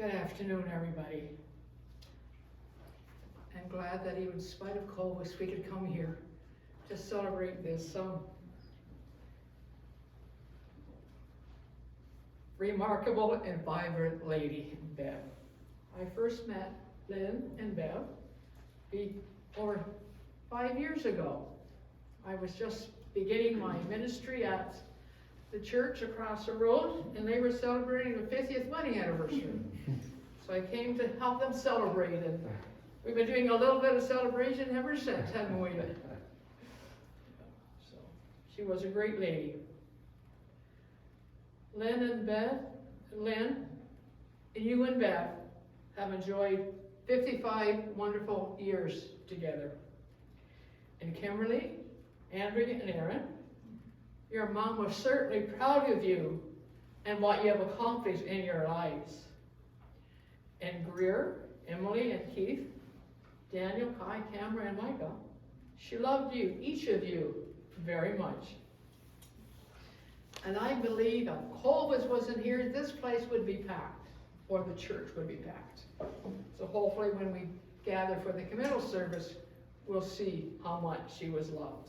Good afternoon, everybody. I'm glad that even in spite of COVID, we could come here to celebrate this remarkable and vibrant lady, Bev. I first met Lynn and Bev over 5 years ago. I was just beginning my ministry at the church across the road, and they were celebrating the 50th wedding anniversary. So I came to help them celebrate, and we've been doing a little bit of celebration ever since, haven't we? So she was a great lady. Lynn and you and Bev have enjoyed 55 wonderful years together. And Kimberly, Andrea, and Aaron, your mom was certainly proud of you and what you have accomplished in your lives. And Greer, Emily, and Keith, Daniel, Kai, Cameron, and Micah, she loved you, each of you, very much. And I believe if COVID wasn't here, this place would be packed, or the church would be packed. So hopefully when we gather for the committal service, we'll see how much she was loved.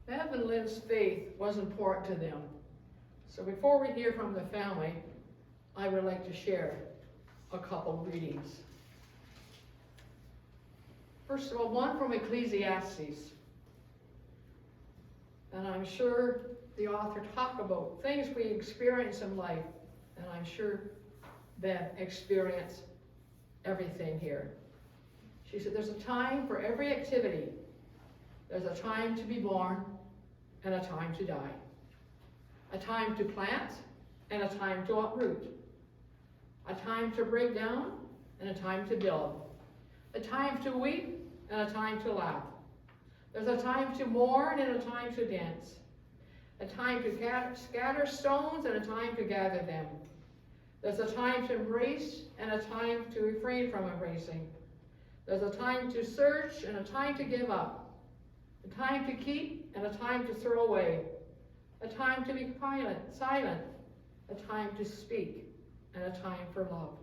Bev and Lynn's faith was important to them. So before we hear from the family, I would like to share a couple readings. First of all, one from Ecclesiastes. And I'm sure the author talked about things we experience in life, and I'm sure Bev experienced everything here. She said, there's a time for every activity. There's a time to be born and a time to die. A time to plant and a time to uproot. A time to break down and a time to build. A time to weep and a time to laugh. There's a time to mourn and a time to dance. A time to scatter stones and a time to gather them. There's a time to embrace and a time to refrain from embracing. There's a time to search and a time to give up. A time to keep and a time to throw away. A time to be silent. A time to speak and a time for love.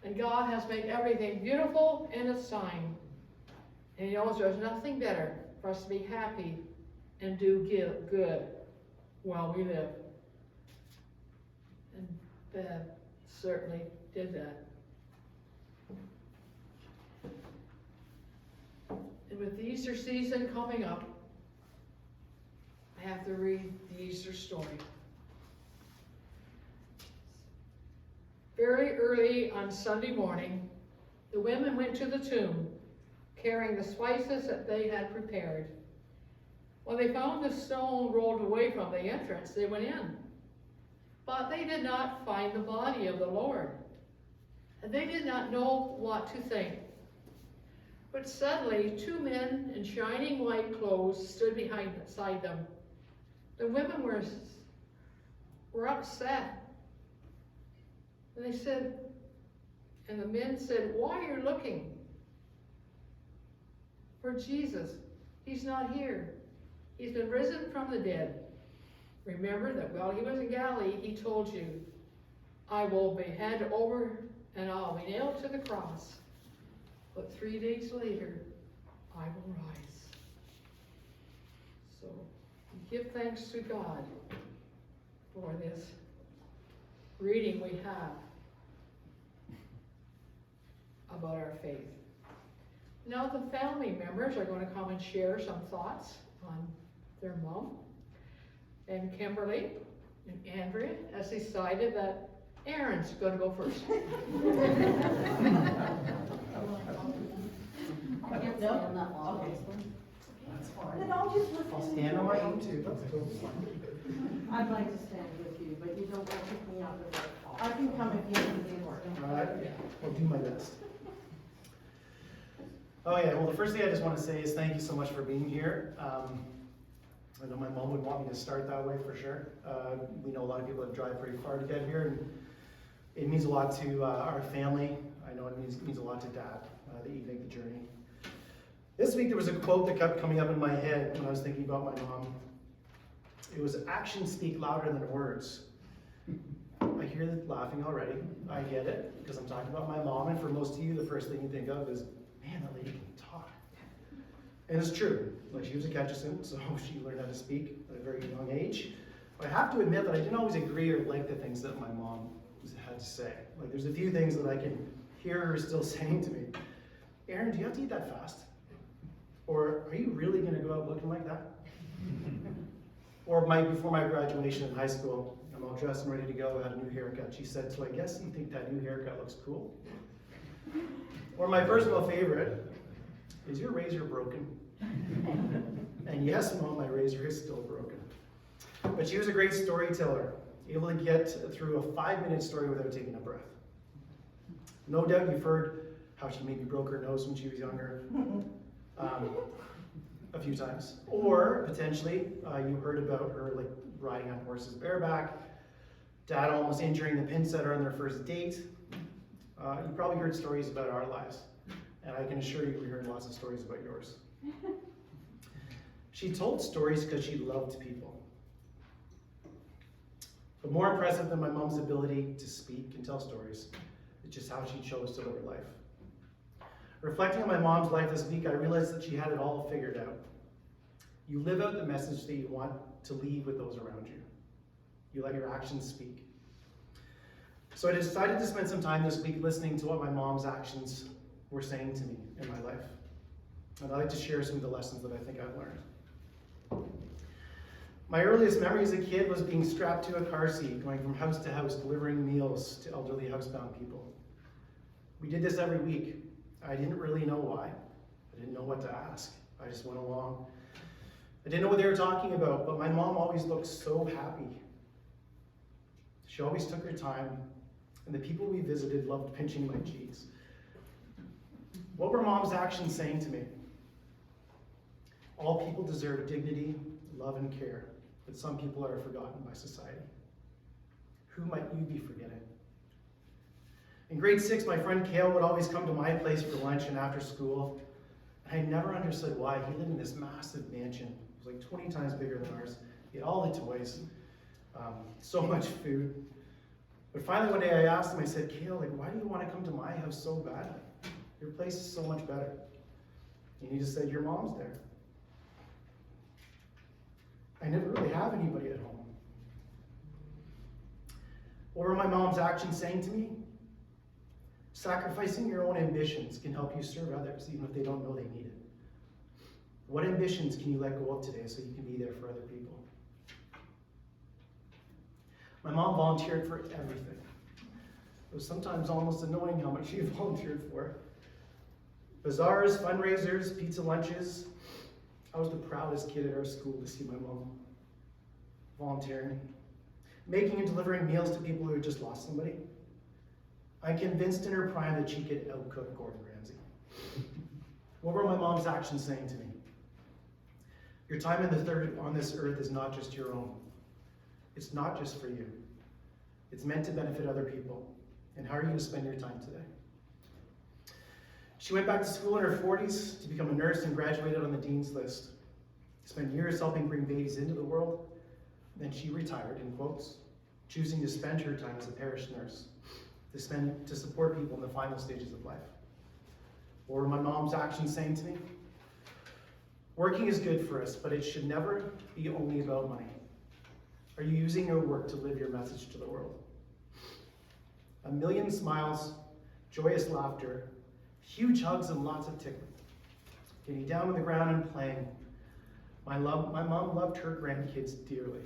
And God has made everything beautiful in its time. And He knows there's nothing better for us to be happy and do good while we live. And Bev certainly did that. And with the Easter season coming up, I have to read the Easter story. Very early on Sunday morning, the women went to the tomb, carrying the spices that they had prepared. When they found the stone rolled away from the entrance, they went in. But they did not find the body of the Lord, and they did not know what to think. But suddenly 2 men in shining white clothes stood beside them. The women were upset. And the men said, "Why are you looking for Jesus? He's not here. He's been risen from the dead. Remember that while he was in Galilee, he told you, I will be handed over and I'll be nailed to the cross. But 3 days later, I will rise." So give thanks to God for this reading we have about our faith. Now the family members are going to come and share some thoughts on their mom. And Kimberly and Andrea has decided that Aaron's going to go first. I can't stand that long. Okay. That's fine. Then I'll just look. I'll stand on my own too. I'd like to stand with you, but you don't want to pick me out of the call. I can come if you need me work. All right, I'll do my best. Oh yeah, well the first thing I just want to say is thank you so much for being here. I know my mom would want me to start that way for sure. We know a lot of people that drive pretty far to get here, and it means a lot to our family. I know it means a lot to Dad that you make the journey. This week there was a quote that kept coming up in my head when I was thinking about my mom. It was, "Actions speak louder than words." I hear the laughing already. I get it, because I'm talking about my mom, and for most of you, the first thing you think of is, man, that lady can talk. And it's true. Like, she was a Ketchison, so she learned how to speak at a very young age. But I have to admit that I didn't always agree or like the things that my mom had to say. Like, there's a few things that I can hear her still saying to me. Aaron, do you have to eat that fast? Or are you really going to go out looking like that? Or before my graduation in high school, I'm all dressed and ready to go, I had a new haircut. She said, so I guess you think that new haircut looks cool? Or my personal favorite, is your razor broken? And yes, Mom, my razor is still broken. But she was a great storyteller, able to get through a 5-minute story without taking a breath. No doubt you've heard how she maybe broke her nose when she was younger, a few times. Or potentially, you heard about her like riding on horses bareback, dad almost injuring the pin setter on their first date. You probably heard stories about our lives, and I can assure you we heard lots of stories about yours. She told stories because she loved people. But more impressive than my mom's ability to speak and tell stories is just how she chose to live her life. Reflecting on my mom's life this week, I realized that she had it all figured out. You live out the message that you want to leave with those around you. You let your actions speak. So I decided to spend some time this week listening to what my mom's actions were saying to me in my life. And I'd like to share some of the lessons that I think I've learned. My earliest memory as a kid was being strapped to a car seat, going from house to house, delivering meals to elderly housebound people. We did this every week. I didn't really know why. I didn't know what to ask. I just went along. I didn't know what they were talking about, but my mom always looked so happy. She always took her time, and the people we visited loved pinching my cheeks. What were Mom's actions saying to me? All people deserve dignity, love, and care, but some people are forgotten by society. Who might you be forgetting? In grade 6, my friend Cale would always come to my place for lunch and after school, and I never understood why. He lived in this massive mansion. It was like 20 times bigger than ours. He had all the toys, so much food. But finally one day I asked him, I said, Cale, like, why do you want to come to my house so badly? Your place is so much better. And he just said, your mom's there. I never really have anybody at home. What were my mom's actions saying to me? Sacrificing your own ambitions can help you serve others, even if they don't know they need it. What ambitions can you let go of today so you can be there for other people? My mom volunteered for everything. It was sometimes almost annoying how much she volunteered for. Bazaars, fundraisers, pizza lunches. I was the proudest kid at our school to see my mom volunteering. Making and delivering meals to people who had just lost somebody. I'm convinced in her prime that she could outcook Gordon Ramsay. What were my mom's actions saying to me? Your time on this earth is not just your own. It's not just for you. It's meant to benefit other people. And how are you going to spend your time today? She went back to school in her 40s to become a nurse and graduated on the dean's list. Spent years helping bring babies into the world. Then she retired, in quotes, choosing to spend her time as a parish nurse, to support people in the final stages of life. What were my mom's actions saying to me? Working is good for us, but it should never be only about money. Are you using your work to live your message to the world? A million smiles, joyous laughter, huge hugs and lots of tickling. Getting down on the ground and playing. My mom loved her grandkids dearly.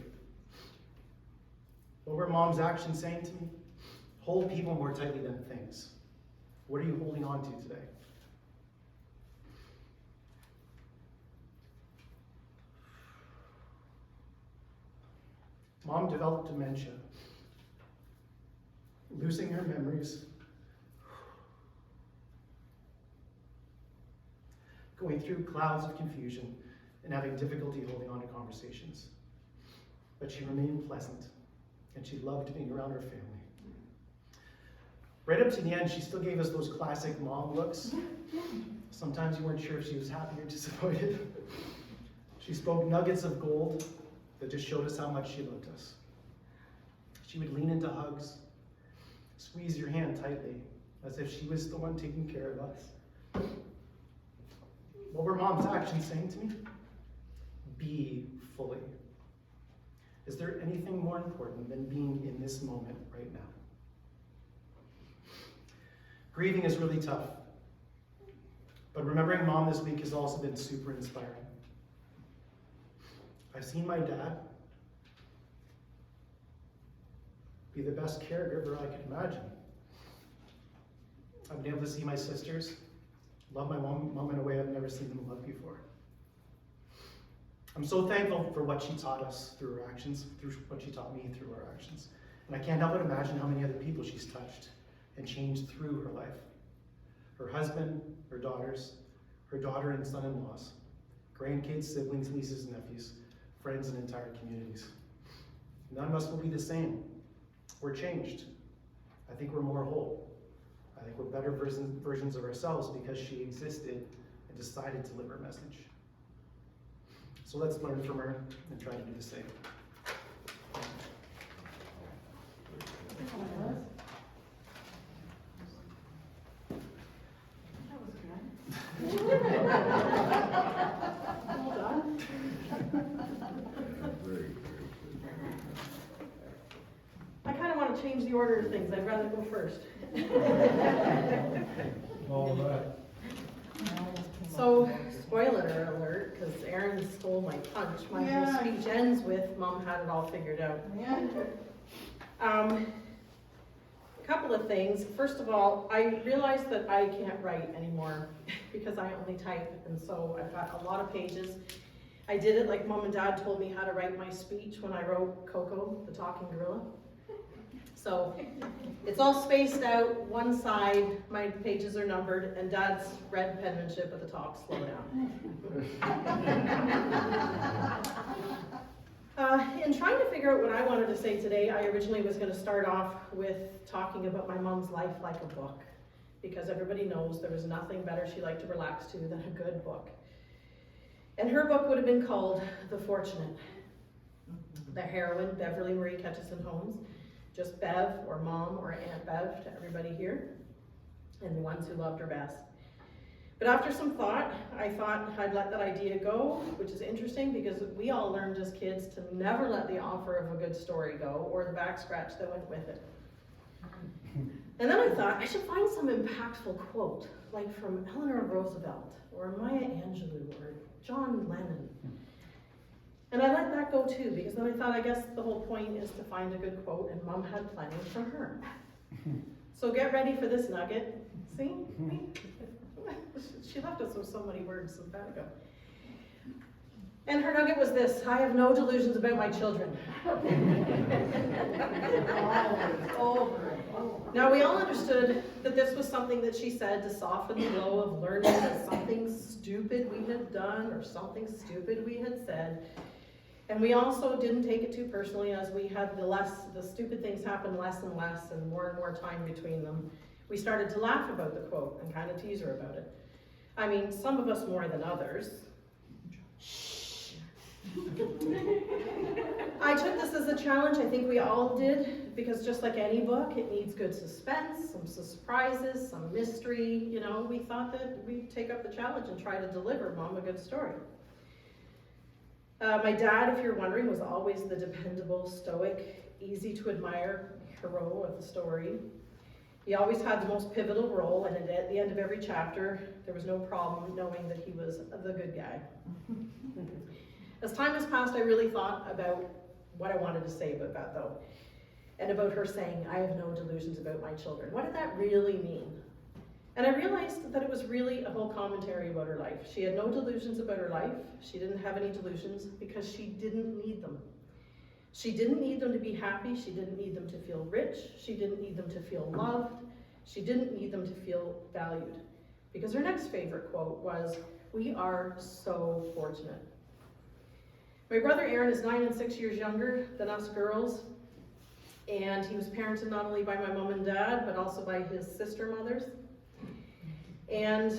What were mom's actions saying to me? Hold people more tightly than things. What are you holding on to today? Mom developed dementia, losing her memories, going through clouds of confusion, and having difficulty holding on to conversations. But she remained pleasant, and she loved being around her family. Right up to the end, she still gave us those classic mom looks. Sometimes you weren't sure if she was happy or disappointed. She spoke nuggets of gold that just showed us how much she loved us. She would lean into hugs, squeeze your hand tightly, as if she was the one taking care of us. What were Mom's actions saying to me? Be fully. Is there anything more important than being in this moment right now? Grieving is really tough, but remembering Mom this week has also been super inspiring. I've seen my dad be the best caregiver I could imagine. I've been able to see my sisters love my mom in a way I've never seen them loved before. I'm so thankful for what she taught us through her actions, through what she taught me through her actions. And I can't help but imagine how many other people she's touched and changed through her life. Her husband, her daughters, her daughter and son-in-laws, grandkids, siblings, nieces and nephews, friends and entire communities. None of us will be the same. We're changed. I think we're more whole. I think we're better versions of ourselves because she existed and decided to live her message. So let's learn from her and try to do the same. Hold on. I kind of want to change the order of things. I'd rather go first. All right. So, spoiler alert, because Erin stole my punch. My whole speech ends with, Mom had it all figured out. A couple of things. First of all, I realized that I can't write anymore because I only type, and so I've got a lot of pages. I did it like Mom and Dad told me how to write my speech when I wrote Coco, the Talking Gorilla. So it's all spaced out, one side, my pages are numbered, and Dad's red penmanship at the top, slow down. In trying to figure out what I wanted to say today, I originally was going to start off with talking about my mom's life like a book, because everybody knows there was nothing better she liked to relax to than a good book. And her book would have been called The Fortunate. The heroine, Beverly Marie Ketchison Holmes, just Bev or Mom or Aunt Bev to everybody here, and the ones who loved her best. But after some thought, I thought I'd let that idea go, which is interesting because we all learned as kids to never let the offer of a good story go or the back scratch that went with it. And then I thought I should find some impactful quote, like from Eleanor Roosevelt or Maya Angelou or John Lennon. And I let that go too, because then I thought, I guess the whole point is to find a good quote, and Mom had plenty from her. So get ready for this nugget. See? She left us with so many words some time ago. And her nugget was this: I have no delusions about my children. Now we all understood that this was something that she said to soften the blow of learning that something stupid we had done or something stupid we had said. And we also didn't take it too personally as we had the stupid things happen less and less and more time between them. We started to laugh about the quote and kind of tease her about it. I mean, some of us more than others. Shh. I took this as a challenge, I think we all did, because just like any book, it needs good suspense, some surprises, some mystery. You know, we thought that we'd take up the challenge and try to deliver Mom a good story. My dad, if you're wondering, was always the dependable, stoic, easy to admire hero of the story. He always had the most pivotal role, and at the end of every chapter, there was no problem knowing that he was the good guy. As time has passed, I really thought about what I wanted to say about that, though, and about her saying, I have no delusions about my children. What did that really mean? And I realized that it was really a whole commentary about her life. She had no delusions about her life. She didn't have any delusions because she didn't need them. She didn't need them to be happy. She didn't need them to feel rich. She didn't need them to feel loved. She didn't need them to feel valued. Because her next favorite quote was, we are so fortunate. My brother Aaron is 9 and 6 years younger than us girls. And he was parented not only by my mom and dad, but also by his sister mothers. And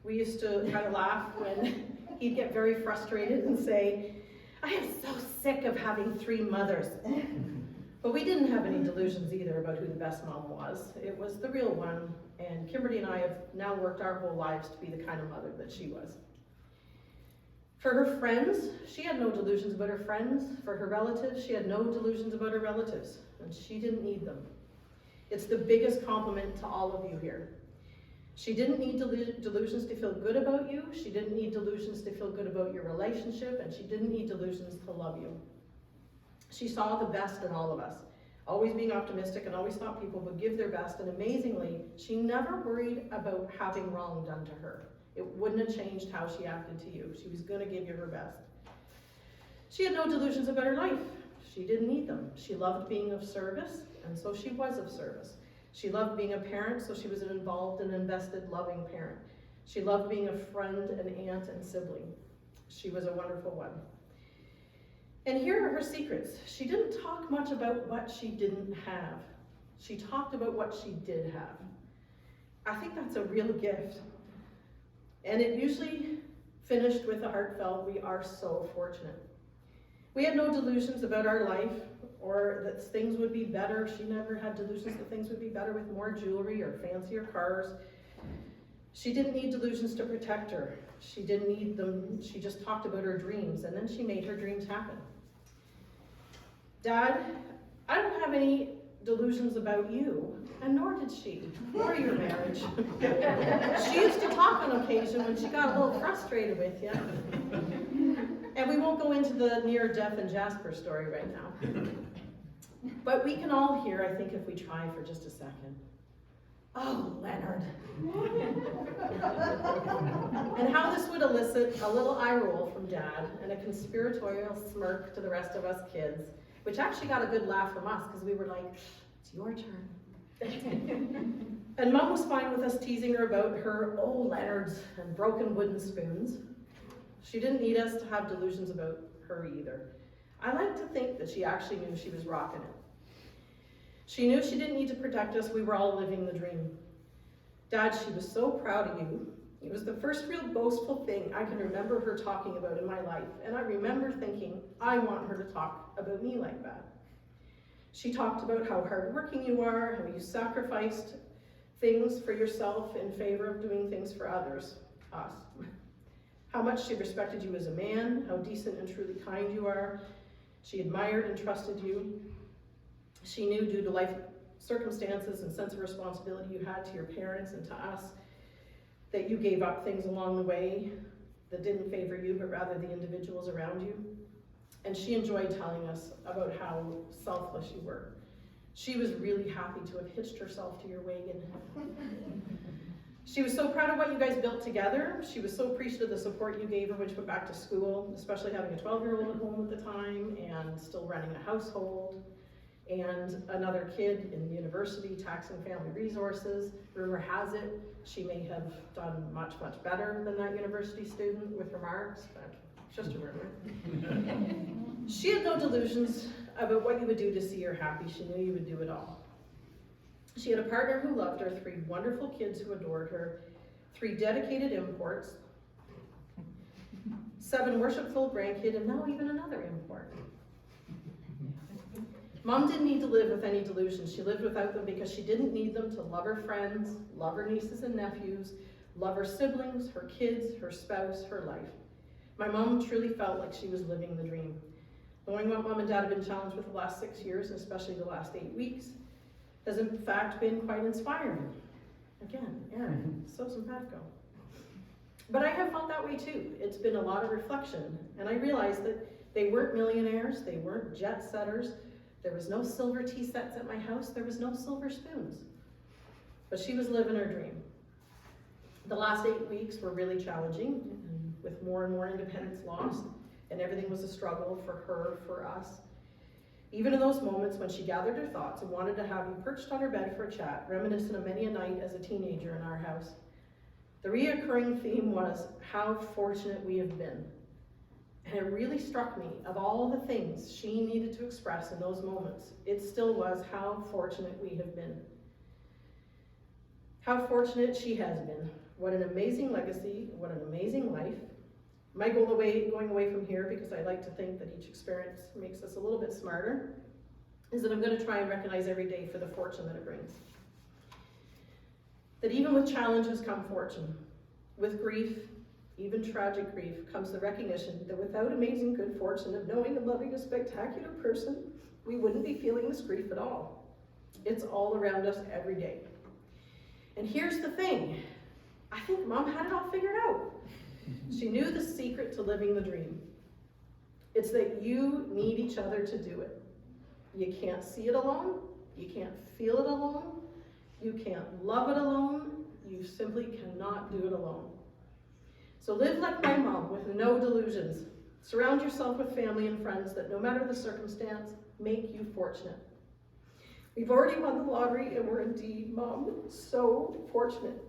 we used to kind of laugh when he'd get very frustrated and say, I am so sick of having 3 mothers. But But we didn't have any delusions either about who the best mom was. It was the real one, and Kimberly and I have now worked our whole lives to be the kind of mother that she was. For her friends, she had no delusions about her friends. For her relatives, she had no delusions about her relatives, and she didn't need them. It's the biggest compliment to all of you here. She didn't need delusions to feel good about you. She didn't need delusions to feel good about your relationship, and she didn't need delusions to love you. She saw the best in all of us, always being optimistic and always thought people would give their best, and amazingly, she never worried about having wrong done to her. It wouldn't have changed how she acted to you. She was gonna give you her best. She had no delusions about her life. She didn't need them. She loved being of service, and so she was of service. She loved being a parent, so she was an involved and invested, loving parent. She loved being a friend, an aunt, and sibling. She was a wonderful one. And here are her secrets. She didn't talk much about what she didn't have. She talked about what she did have. I think that's a real gift. And it usually finished with a heartfelt, "We are so fortunate." We had no delusions about our life or that things would be better. She never had delusions that things would be better with more jewelry or fancier cars. She didn't need delusions to protect her. She didn't need them. She just talked about her dreams, and then she made her dreams happen. Dad, I don't have any delusions about you, and nor did she, or your marriage. She used to talk on occasion when she got a little frustrated with you. And we won't go into the near-death and Jasper story right now. But we can all hear, I think, if we try for just a second. "Oh, Leonard." And how this would elicit a little eye roll from Dad and a conspiratorial smirk to the rest of us kids, which actually got a good laugh from us because we were like, "It's your turn." And Mom was fine with us teasing her about her "oh, Leonards" and broken wooden spoons. She didn't need us to have delusions about her either. I like to think that she actually knew she was rocking it. She knew she didn't need to protect us. We were all living the dream. Dad, she was so proud of you. It was the first real boastful thing I can remember her talking about in my life. And I remember thinking, I want her to talk about me like that. She talked about how hardworking you are, how you sacrificed things for yourself in favor of doing things for others, us. How much she respected you as a man, how decent and truly kind you are. She admired and trusted you. She knew, due to life circumstances and sense of responsibility you had to your parents and to us, that you gave up things along the way that didn't favor you, but rather the individuals around you. And she enjoyed telling us about how selfless you were. She was really happy to have hitched herself to your wagon. She was so proud of what you guys built together. She was so appreciative of the support you gave her when she went back to school, especially having a 12-year-old at home at the time and still running a household, and another kid in university, tax and family resources. Rumor has it she may have done much, much better than that university student with her marks, but it's just a rumor. She had no delusions about what you would do to see her happy. She knew you would do it all. She had a partner who loved her, 3 wonderful kids who adored her, 3 dedicated imports, 7 worshipful grandkids, and now even another import. Mom didn't need to live with any delusions. She lived without them because she didn't need them to love her friends, love her nieces and nephews, love her siblings, her kids, her spouse, her life. My mom truly felt like she was living the dream. Knowing what Mom and Dad have been challenged with the last 6 years, and especially the last 8 weeks, has in fact been quite inspiring. Again, Aaron, so simpatico. But I have felt that way too. It's been a lot of reflection, and I realized that they weren't millionaires, they weren't jet setters, there was no silver tea sets at my house, there was no silver spoons. But she was living her dream. The last 8 weeks were really challenging, with more and more independence lost, and everything was a struggle for her, for us. Even in those moments when she gathered her thoughts and wanted to have you perched on her bed for a chat, reminiscent of many a night as a teenager in our house, the reoccurring theme was how fortunate we have been. And it really struck me, of all the things she needed to express in those moments, it still was how fortunate we have been. How fortunate she has been. What an amazing legacy, what an amazing life. My goal going away from here, because I like to think that each experience makes us a little bit smarter, is that I'm going to try and recognize every day for the fortune that it brings. That even with challenges come fortune. With grief, even tragic grief, comes the recognition that without amazing good fortune of knowing and loving a spectacular person, we wouldn't be feeling this grief at all. It's all around us every day. And here's the thing. I think Mom had it all figured out. She knew the secret to living the dream. It's that you need each other to do it. You can't see it alone. You can't feel it alone. You can't love it alone. You simply cannot do it alone. So live like my mom with no delusions. Surround yourself with family and friends that no matter the circumstance, make you fortunate. We've already won the lottery and we're indeed, Mom, so fortunate.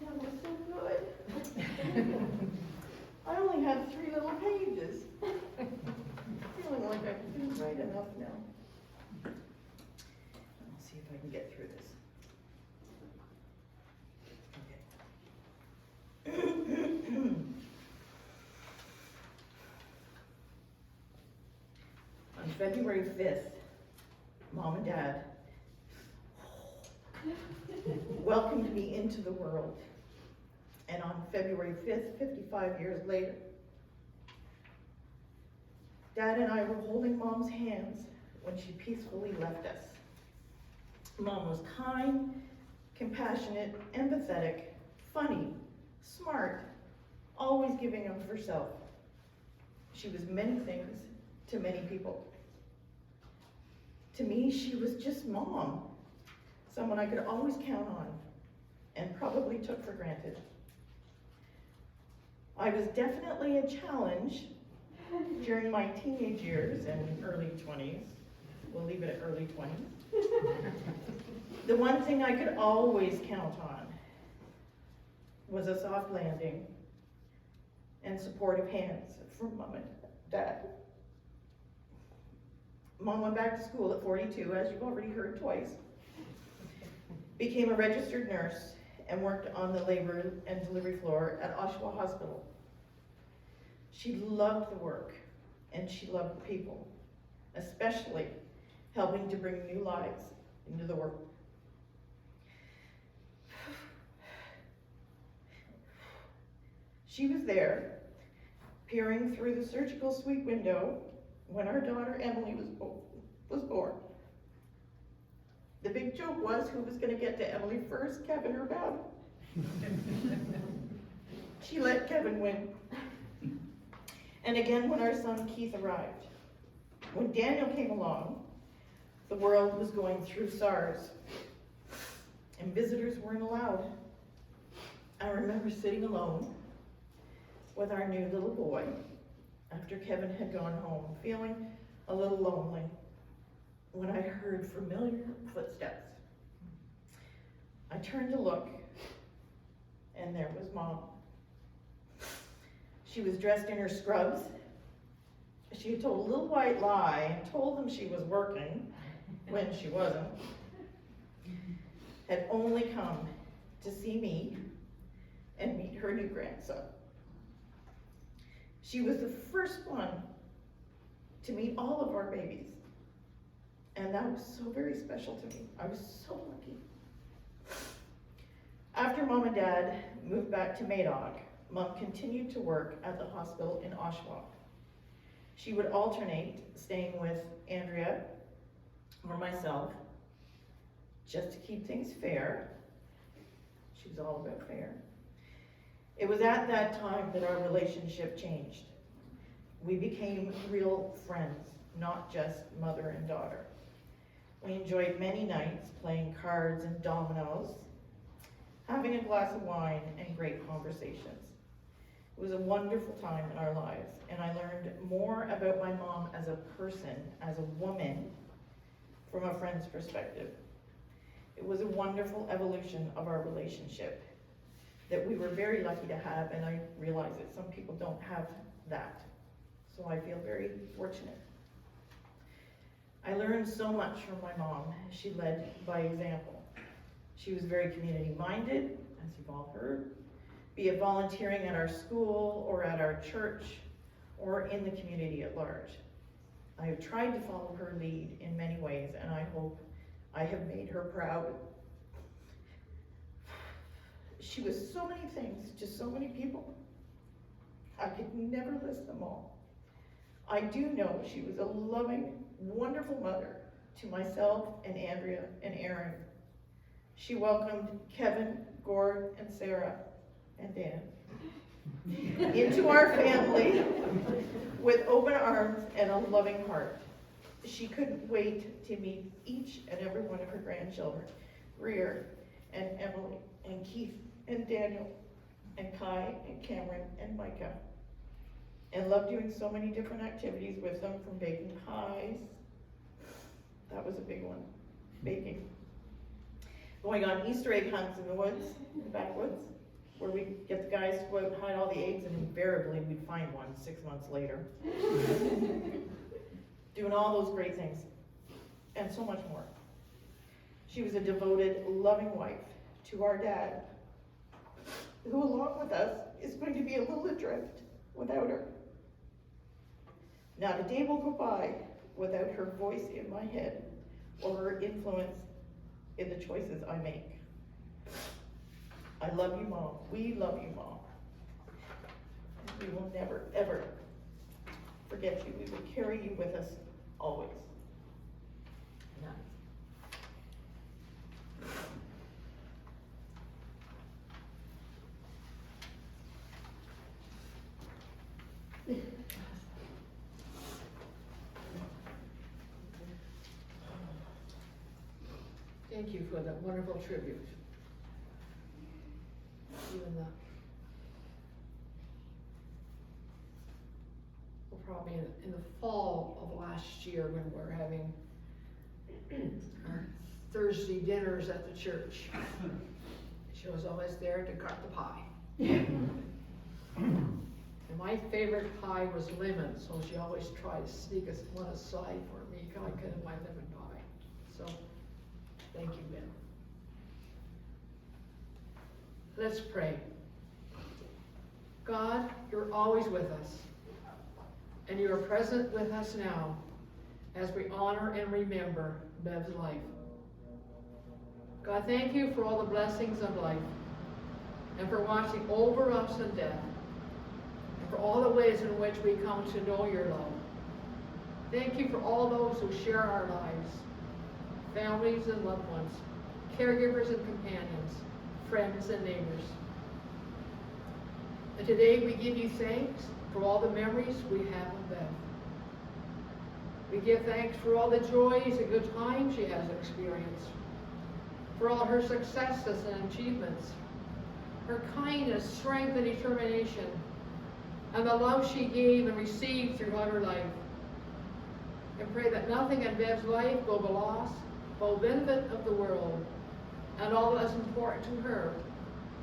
That was so good. I only had 3 little pages. Feeling like I didn't write enough now. I'll see if I can get through this. Okay. On February 5th, Mom and Dad welcomed me into the world. And on February 5th, 55 years later, Dad and I were holding Mom's hands when she peacefully left us. Mom was kind, compassionate, empathetic, funny, smart, always giving of herself. She was many things to many people. To me, she was just Mom, someone I could always count on and probably took for granted. I was definitely a challenge during my teenage years and early 20s. We'll leave it at early 20s. The one thing I could always count on was a soft landing and supportive hands from Mom and Dad. Mom went back to school at 42, as you've already heard twice, became a registered nurse, and worked on the labor and delivery floor at Oshawa Hospital. She loved the work, and she loved the people, especially helping to bring new lives into the world. She was there, peering through the surgical suite window when our daughter Emily was born. The big joke was who was going to get to Emily first, Kevin or Bev. She let Kevin win. And again when our son Keith arrived. When Daniel came along, the world was going through SARS, and visitors weren't allowed. I remember sitting alone with our new little boy after Kevin had gone home, feeling a little lonely, when I heard familiar footsteps. I turned to look, and there was Mom. She was dressed in her scrubs. She had told a little white lie and told them she was working when she wasn't. Had only come to see me and meet her new grandson. She was the first one to meet all of our babies. And that was so very special to me. I was so lucky. After Mom and Dad moved back to Madoc, Mom continued to work at the hospital in Oshawa. She would alternate staying with Andrea or myself, just to keep things fair. She was all about fair. It was at that time that our relationship changed. We became real friends, not just mother and daughter. We enjoyed many nights playing cards and dominoes, having a glass of wine, and great conversations. It was a wonderful time in our lives, and I learned more about my mom as a person, as a woman, from a friend's perspective. It was a wonderful evolution of our relationship that we were very lucky to have, and I realize that some people don't have that. So I feel very fortunate. I learned so much from my mom. She led by example. She was very community-minded, as you've all heard, be it volunteering at our school or at our church or in the community at large. I have tried to follow her lead in many ways, and I hope I have made her proud. She was so many things to so many people. I could never list them all. I do know she was a loving, wonderful mother to myself and Andrea and Aaron. She welcomed Kevin, Gord, and Sarah, and Dan into our family with open arms and a loving heart. She couldn't wait to meet each and every one of her grandchildren, Greer and Emily and Keith and Daniel and Kai and Cameron and Micah, and loved doing so many different activities with them, from baking pies, that was a big one, baking, going on Easter egg hunts in the woods, in the backwoods, where we'd get the guys to go out and hide all the eggs, and invariably we'd find one 6 months later. Doing all those great things, and so much more. She was a devoted, loving wife to our dad, who along with us is going to be a little adrift without her. Not a day will go by without her voice in my head or her influence in the choices I make. I love you, Mom. We love you, Mom. We will never, ever forget you. We will carry you with us always. Thank you for that wonderful tribute. Even the, well, probably in the fall of last year, when we're having our Thursday dinners at the church, she was always there to cut the pie. And my favorite pie was lemon, so she always tried to sneak one aside for me, because I couldn't have my lemon pie. So, thank you, Ben. Let's pray. God, you're always with us, and you are present with us now as we honor and remember Bev's life. God, thank you for all the blessings of life, and for watching over us in death, and for all the ways in which we come to know your love. Thank you for all those who share our lives, families and loved ones, caregivers and companions, friends and neighbors. And today we give you thanks for all the memories we have of Bev. We give thanks for all the joys and good times she has experienced, for all her successes and achievements, her kindness, strength, and determination, and the love she gave and received throughout her life. And pray that nothing in Bev's life will be lost, for the benefit of the world, and all that is important to her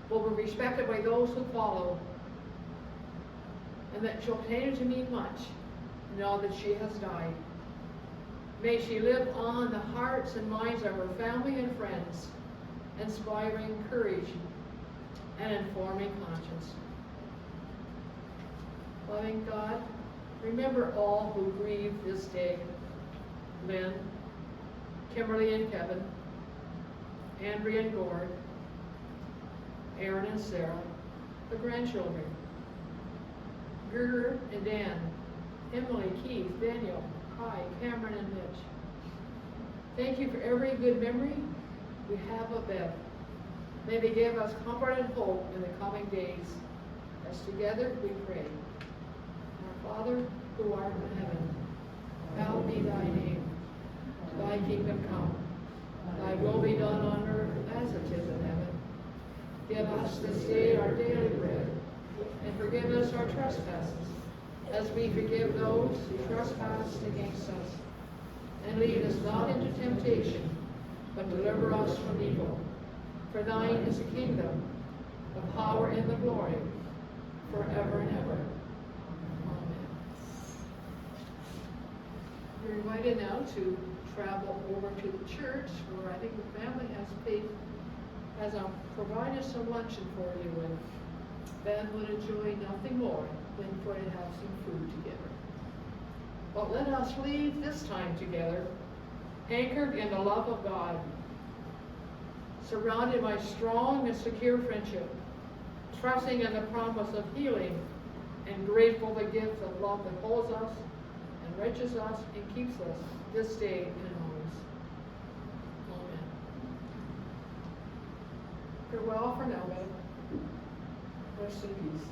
will be respected by those who follow, and that she'll continue to mean much now that she has died. May she live on the hearts and minds of her family and friends, inspiring courage and informing conscience. Loving God, remember all who grieve this day: Lynn, Kimberly and Kevin, Andrea and Gord, Aaron and Sarah, the grandchildren, Greer and Dan, Emily, Keith, Daniel, Kai, Cameron, and Mitch. Thank you for every good memory we have of Bev. May they give us comfort and hope in the coming days, as together we pray. Our Father, who art in heaven, hallowed be thy name. Thy kingdom come. Thy will be done on earth as it is in heaven. Give us this day our daily bread, and forgive us our trespasses, as we forgive those who trespass against us. And lead us not into temptation, but deliver us from evil. For thine is the kingdom, the power, and the glory, forever and ever. Amen. You're invited now to travel over to the church, where I think the family has provided some luncheon for you, and Ben would enjoy nothing more then for to have some food together. But let us leave this time together, anchored in the love of God, surrounded by strong and secure friendship, trusting in the promise of healing, and grateful the gift of love that holds us, enriches us, and keeps us this day and always. Amen. Farewell for now, Bev. Rest in peace.